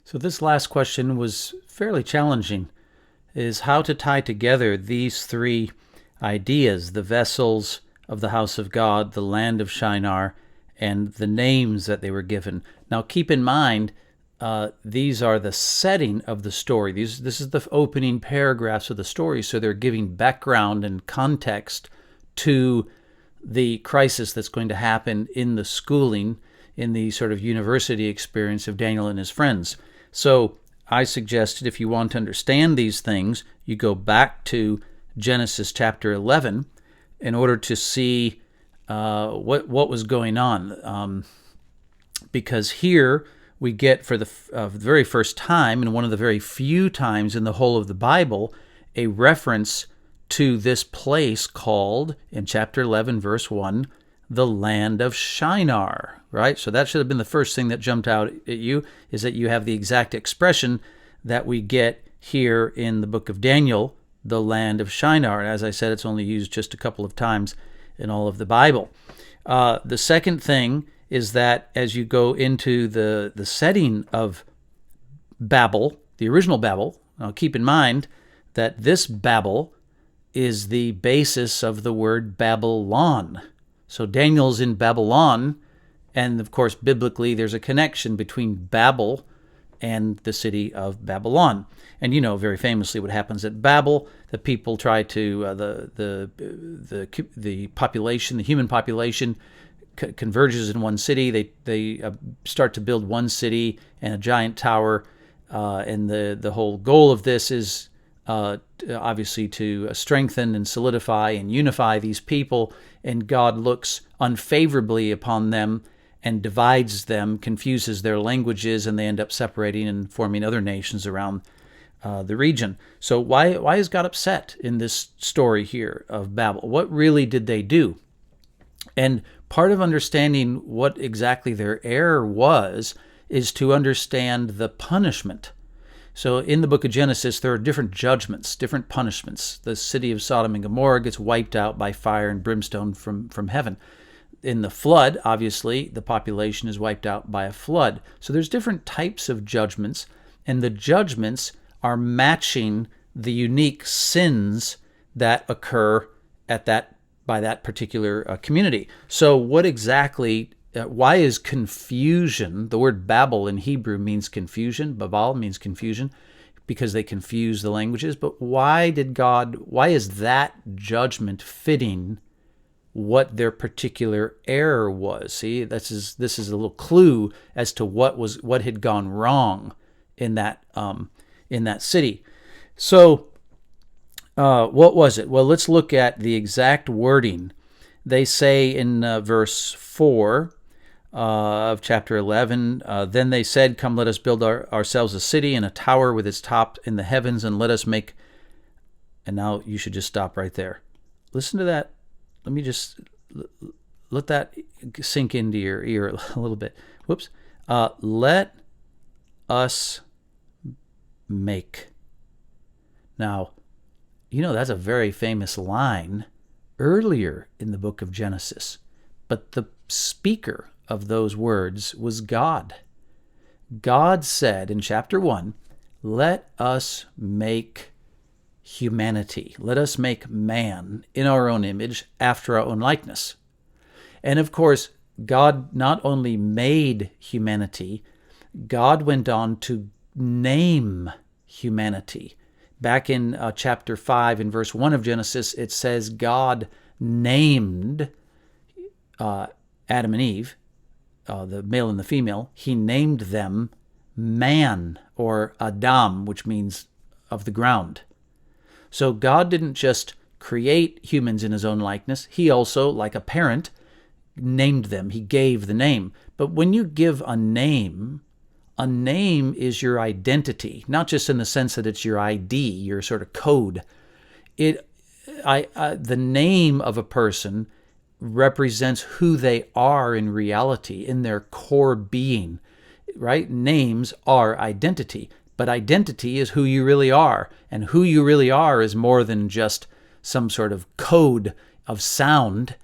So this last question was fairly challenging, is how to tie together these three ideas, the vessels of the house of God, the land of Shinar, and the names that they were given. Now keep in mind, these are the setting of the story. This is the opening paragraphs of the story, so they're giving background and context to the crisis that's going to happen in the schooling, in the sort of university experience of Daniel and his friends. So I suggested if you want to understand these things, you go back to Genesis chapter 11 in order to see what was going on. Because here we get, for the very first time, and one of the very few times in the whole of the Bible, a reference to this place called, in chapter 11, verse 1, the land of Shinar, right? So that should have been the first thing that jumped out at you, is that you have the exact expression that we get here in the book of Daniel, the land of Shinar. And as I said, it's only used just a couple of times in all of the Bible. The second thing is that as you go into the setting of Babel, the original Babel, now keep in mind that this Babel is the basis of the word Babylon. So Daniel's in Babylon, and of course, biblically, there's a connection between Babel and the city of Babylon. And you know very famously what happens at Babel. The people try to, the population, the human population, converges in one city. They start to build one city and a giant tower, and the whole goal of this is obviously to strengthen and solidify and unify these people, and God looks unfavorably upon them and divides them, confuses their languages, and they end up separating and forming other nations around the region. So why is God upset in this story here of Babel? What really did they do? And part of understanding what exactly their error was is to understand the punishment. So in the book of Genesis, there are different judgments, different punishments. The city of Sodom and Gomorrah gets wiped out by fire and brimstone from heaven. In the flood, obviously, the population is wiped out by a flood. So there's different types of judgments, and the judgments are matching the unique sins that occur by that particular community. So what exactly, why is confusion, the word Babel in Hebrew means confusion, Babal means confusion, because they confuse the languages, but why is that judgment fitting what their particular error was? See, this is a little clue as to what had gone wrong in that city. So what was it? Well, let's look at the exact wording. They say in verse 4 of chapter 11, then they said, "Come, let us build ourselves a city and a tower with its top in the heavens, and let us make..." And now you should just stop right there. Listen to that. Let me just let that sink into your ear a little bit. Whoops. Let us make. Now, you know, that's a very famous line earlier in the book of Genesis. But the speaker of those words was God. God said in chapter 1, "Let us make humanity. Let us make man in our own image, after our own likeness." And of course, God not only made humanity, God went on to name humanity. Back in chapter 5, in verse 1 of Genesis, it says God named Adam and Eve, the male and the female. He named them man, or Adam, which means of the ground. So God didn't just create humans in his own likeness. He also, like a parent, named them. He gave the name. But when you give a name is your identity, not just in the sense that it's your ID, your sort of code. The name of a person represents who they are in reality, in their core being, right? Names are identity, but identity is who you really are, and who you really are is more than just some sort of code of sound.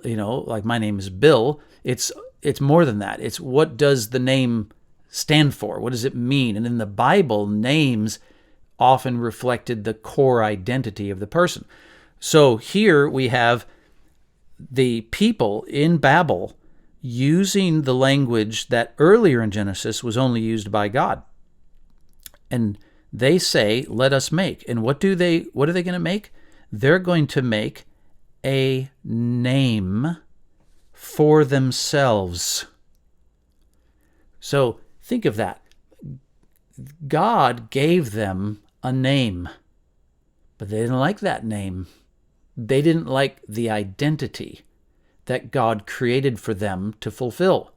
You know, like my name is Bill. It's more than that. It's what does the name stand for? What does it mean? And in the Bible, names often reflected the core identity of the person. So here we have the people in Babel using the language that earlier in Genesis was only used by God. And they say, let us make. And what are they going to make? They're going to make a name for themselves. So think of that. God gave them a name, but they didn't like that name. They didn't like the identity that God created for them to fulfill.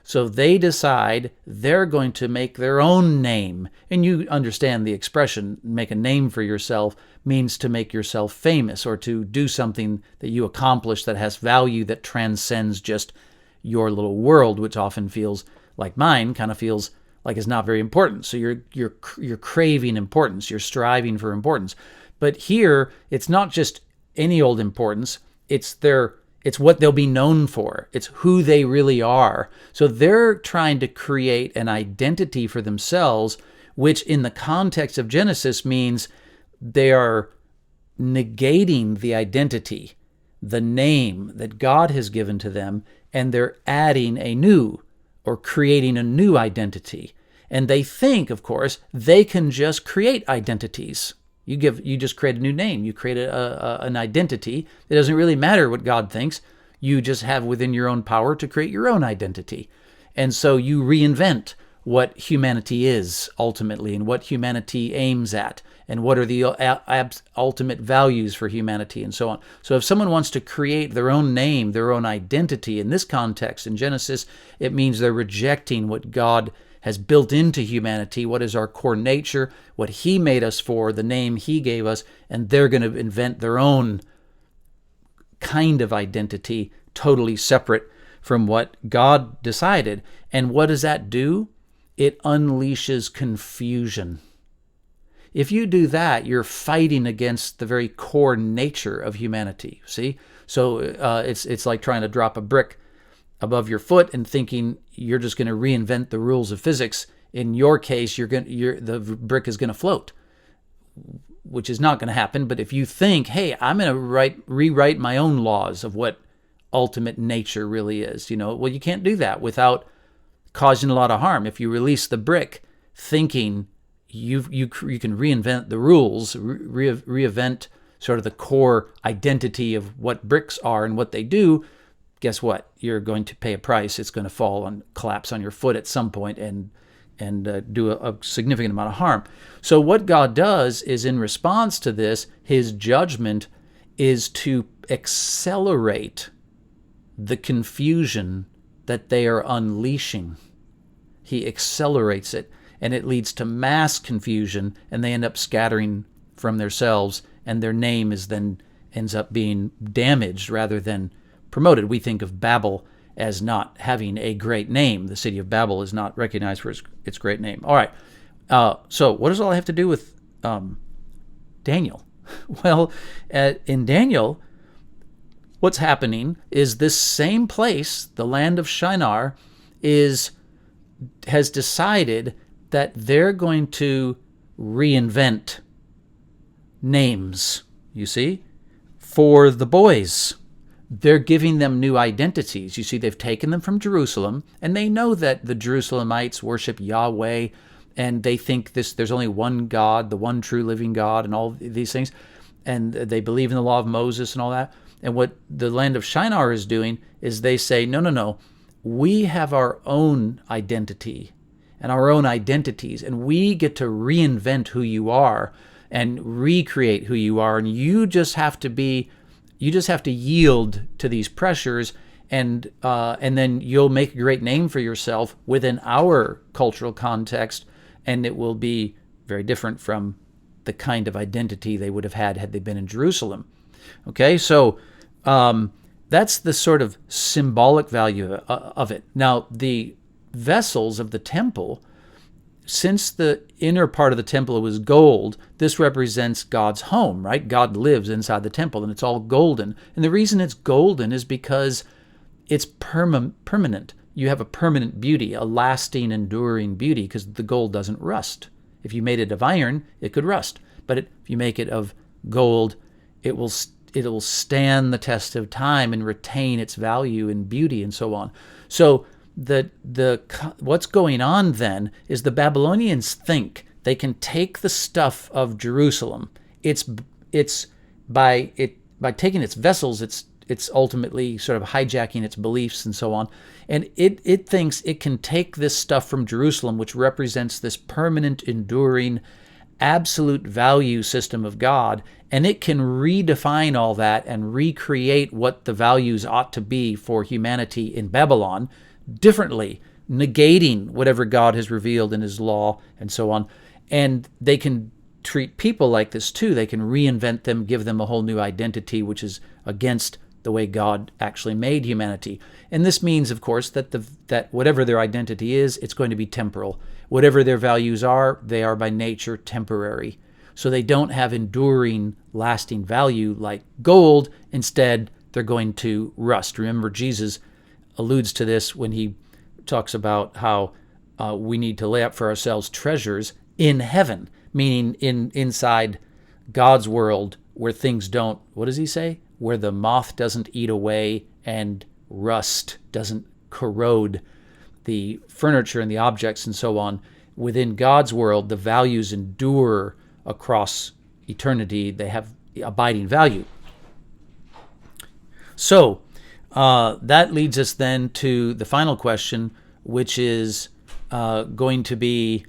So they decide they're going to make their own name. And you understand the expression, make a name for yourself, means to make yourself famous or to do something that you accomplish that has value that transcends just your little world, which often feels like mine, kind of feels like it's not very important. So you're craving importance, you're striving for importance. But here, it's not just any old importance, it's what they'll be known for. It's who they really are. So they're trying to create an identity for themselves, which in the context of Genesis means they are negating the identity, the name that God has given to them, and they're adding a new or creating a new identity. And they think, of course, they can just create identities. You just create a new name. You create an identity. It doesn't really matter what God thinks. You just have within your own power to create your own identity. And so you reinvent what humanity is ultimately and what humanity aims at and what are the ultimate values for humanity and so on. So if someone wants to create their own name, their own identity, in this context, in Genesis, it means they're rejecting what God has built into humanity, what is our core nature, what He made us for, the name He gave us, and they're going to invent their own kind of identity, totally separate from what God decided. And what does that do? It unleashes confusion. If you do that, you're fighting against the very core nature of humanity. See? So it's like trying to drop a brick above your foot and thinking you're just going to reinvent the rules of physics. In your case, the brick is going to float, which is not going to happen. But if you think, hey, I'm going to rewrite my own laws of what ultimate nature really is, well, you can't do that without causing a lot of harm. If you release the brick thinking you can reinvent the rules, reinvent sort of the core identity of what bricks are and what they do, guess what? You're going to pay a price. It's going to fall and collapse on your foot at some point and do a significant amount of harm. So what God does is, in response to this, His judgment is to accelerate the confusion that they are unleashing. He accelerates it, and it leads to mass confusion, and they end up scattering from themselves, and their name ends up being damaged rather than promoted. We think of Babel as not having a great name. The city of Babel is not recognized for its great name. All right. So what does all have to do with Daniel? Well, in Daniel, what's happening is this same place, the land of Shinar, has decided that they're going to reinvent names, you see, for the boys. They're giving them new identities. You see, they've taken them from Jerusalem, and they know that the Jerusalemites worship Yahweh, and they think there's only one God, the one true living God, and all these things, and they believe in the law of Moses and all that. And what the land of Shinar is doing is they say, no, we have our own identity and our own identities, and we get to reinvent who you are and recreate who you are, and you just have to yield to these pressures, and then you'll make a great name for yourself within our cultural context, and it will be very different from the kind of identity they would have had they been in Jerusalem. Okay, so that's the sort of symbolic value of it. Now, the vessels of the temple, since the inner part of the temple was gold, this represents God's home, right? God lives inside the temple, and it's all golden. And the reason it's golden is because it's permanent. you have a permanent beauty, a lasting, enduring beauty, because the gold doesn't rust. If you made it of iron, it could rust. But if you make it of gold, it will stand the test of time and retain its value and beauty and so on. So what's going on then is the Babylonians think they can take the stuff of Jerusalem. It's by taking its vessels, it's ultimately sort of hijacking its beliefs and so on. And it thinks it can take this stuff from Jerusalem, which represents this permanent, enduring, absolute value system of God, and it can redefine all that and recreate what the values ought to be for humanity in Babylon differently, negating whatever God has revealed in his law and so on. And they can treat people like this too. They can reinvent them, give them a whole new identity, which is against the way God actually made humanity. And this means, of course, that whatever their identity is, it's going to be temporal. Whatever their values are, they are by nature temporary. So they don't have enduring, lasting value like gold. Instead, they're going to rust. Remember, Jesus alludes to this when he talks about how we need to lay up for ourselves treasures in heaven, meaning inside God's world where things don't, what does he say? Where the moth doesn't eat away and rust doesn't corrode the furniture and the objects and so on. Within God's world, the values endure across eternity. They have abiding value. So that leads us then to the final question, which is going to be,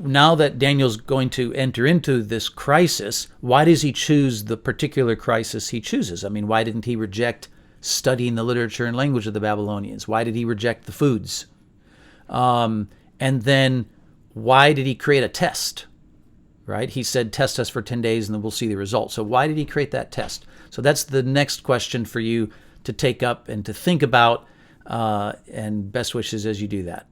now that Daniel's going to enter into this crisis, why does he choose the particular crisis he chooses? I mean, why didn't he reject studying the literature and language of the Babylonians? Why did he reject the foods? And then why did he create a test? Right? He said, test us for 10 days and then we'll see the results. So why did he create that test? So that's the next question for you to take up and to think about, and best wishes as you do that.